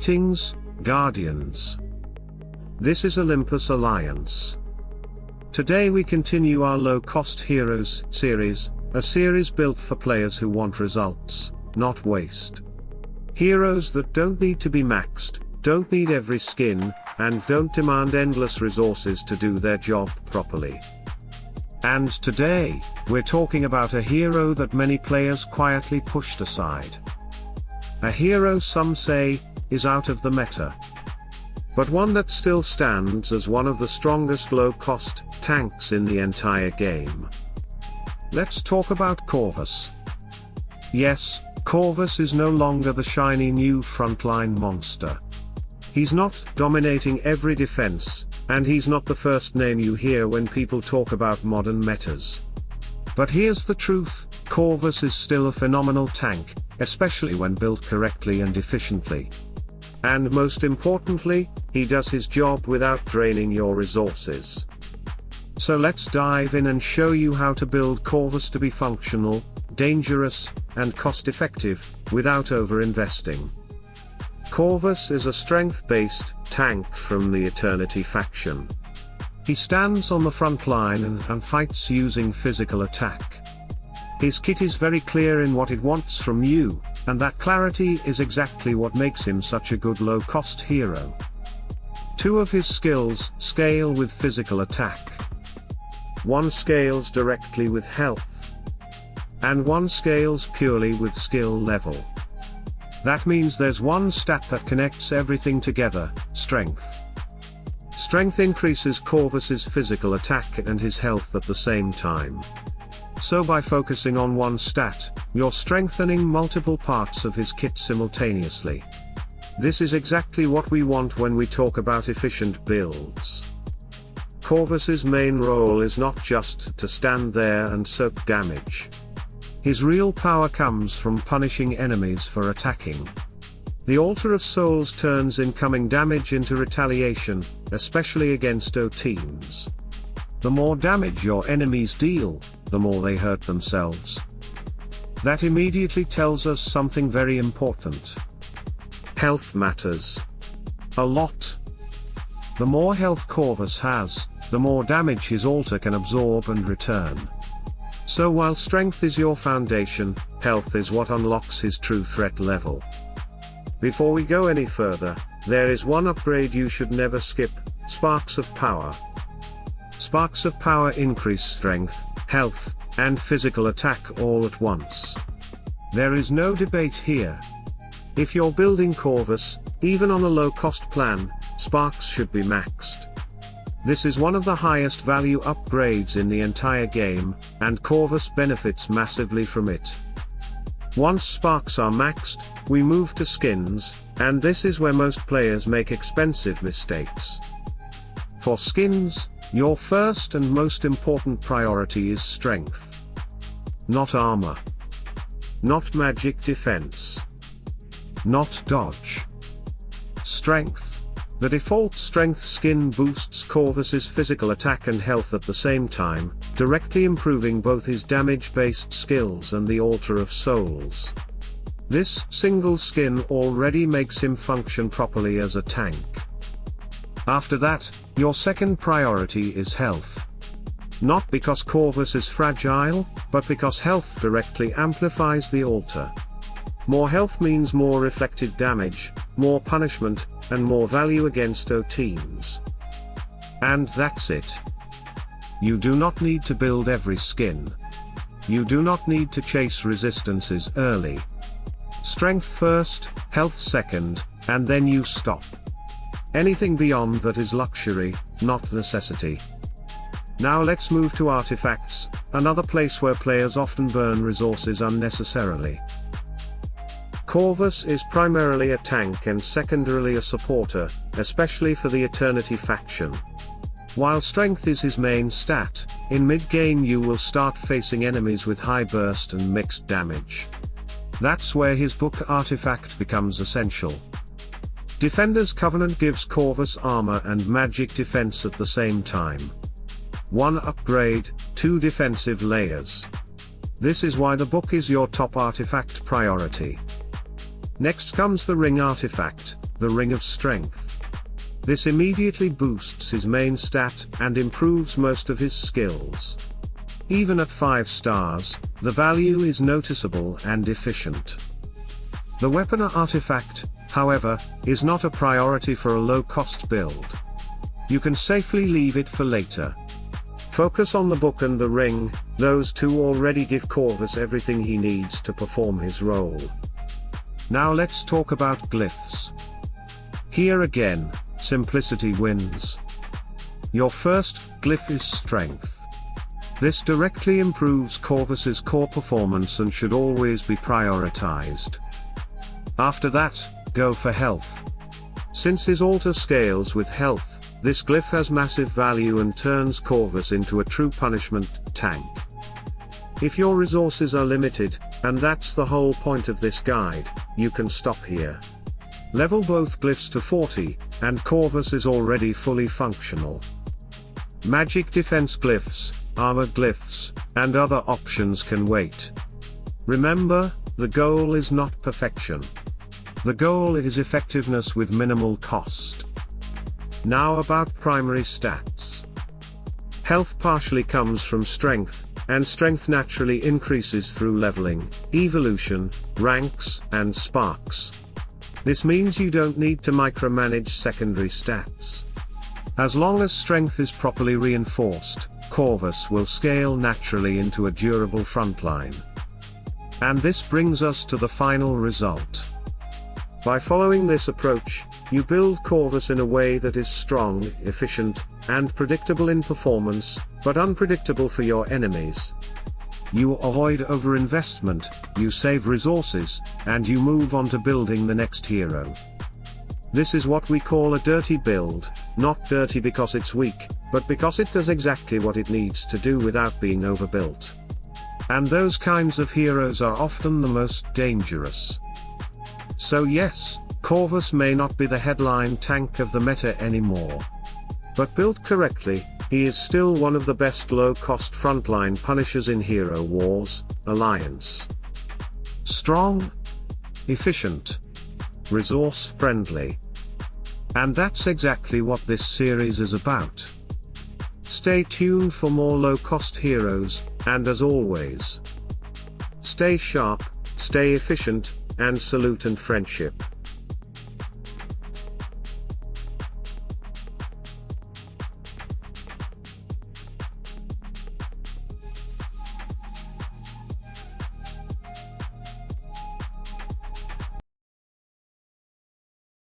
Greetings, Guardians. This is Olympus Alliance. Today we continue our low-cost heroes series, a series built for players who want results, not waste. Heroes that don't need to be maxed, don't need every skin, and don't demand endless resources to do their job properly. And today, we're talking about a hero that many players quietly pushed aside. A hero some say, is out of the meta. But one that still stands as one of the strongest low-cost tanks in the entire game. Let's talk about Corvus. Yes, Corvus is no longer the shiny new frontline monster. He's not dominating every defense, and he's not the first name you hear when people talk about modern metas. But here's the truth, Corvus is still a phenomenal tank, especially when built correctly and efficiently. And most importantly, he does his job without draining your resources. So let's dive in and show you how to build Corvus to be functional, dangerous, and cost-effective, without over-investing. Corvus is a strength-based tank from the Eternity faction. He stands on the front line and fights using physical attack. His kit is very clear in what it wants from you, and that clarity is exactly what makes him such a good low-cost hero. Two of his skills scale with physical attack. One scales directly with health. And one scales purely with skill level. That means there's one stat that connects everything together, strength. Strength increases Corvus's physical attack and his health at the same time. So by focusing on one stat, you're strengthening multiple parts of his kit simultaneously. This is exactly what we want when we talk about efficient builds. Corvus's main role is not just to stand there and soak damage. His real power comes from punishing enemies for attacking. The Altar of Souls turns incoming damage into retaliation, especially against OP teams. The more damage your enemies deal, the more they hurt themselves. That immediately tells us something very important. Health matters a lot. The more health Corvus has, the more damage his altar can absorb and return. So while strength is your foundation, health is what unlocks his true threat level. Before we go any further, there is one upgrade you should never skip: Sparks of Power. Sparks of Power increase strength, health, and physical attack all at once. There is no debate here. If you're building Corvus, even on a low-cost plan, Sparks should be maxed. This is one of the highest value upgrades in the entire game, and Corvus benefits massively from it. Once Sparks are maxed, we move to skins, and this is where most players make expensive mistakes. For skins, your first and most important priority is strength. Not armor. Not magic defense. Not dodge. Strength. The default strength skin boosts Corvus's physical attack and health at the same time, directly improving both his damage-based skills and the Altar of Souls. This single skin already makes him function properly as a tank. After that, your second priority is health. Not because Corvus is fragile, but because health directly amplifies the altar. More health means more reflected damage, more punishment, and more value against OP teams. And that's it. You do not need to build every skin. You do not need to chase resistances early. Strength first, health second, and then you stop. Anything beyond that is luxury, not necessity. Now let's move to artifacts, another place where players often burn resources unnecessarily. Corvus is primarily a tank and secondarily a supporter, especially for the Eternity faction. While strength is his main stat, in mid-game you will start facing enemies with high burst and mixed damage. That's where his book artifact becomes essential. Defender's Covenant gives Corvus armor and magic defense at the same time. One upgrade, two defensive layers. This is why the book is your top artifact priority. Next comes the ring artifact, the Ring of Strength. This immediately boosts his main stat and improves most of his skills. Even at 5 stars, the value is noticeable and efficient. The weapon or artifact, however, is not a priority for a low-cost build. You can safely leave it for later. Focus on the book and the ring, those two already give Corvus everything he needs to perform his role. Now let's talk about glyphs. Here again, simplicity wins. Your first glyph is strength. This directly improves Corvus's core performance and should always be prioritized. After that, go for health. Since his altar scales with health, this glyph has massive value and turns Corvus into a true punishment tank. If your resources are limited, and that's the whole point of this guide, you can stop here. Level both glyphs to 40, and Corvus is already fully functional. Magic defense glyphs, armor glyphs, and other options can wait. Remember, the goal is not perfection. The goal is effectiveness with minimal cost. Now about primary stats. Health partially comes from strength, and strength naturally increases through leveling, evolution, ranks, and sparks. This means you don't need to micromanage secondary stats. As long as strength is properly reinforced, Corvus will scale naturally into a durable frontline. And this brings us to the final result. By following this approach, you build Corvus in a way that is strong, efficient, and predictable in performance, but unpredictable for your enemies. You avoid overinvestment, you save resources, and you move on to building the next hero. This is what we call a dirty build, not dirty because it's weak, but because it does exactly what it needs to do without being overbuilt. And those kinds of heroes are often the most dangerous. So yes, Corvus may not be the headline tank of the meta anymore. But built correctly, he is still one of the best low-cost frontline punishers in Hero Wars Alliance. Strong, efficient, resource-friendly. And that's exactly what this series is about. Stay tuned for more low-cost heroes, and as always, stay sharp, stay efficient, and salute and friendship.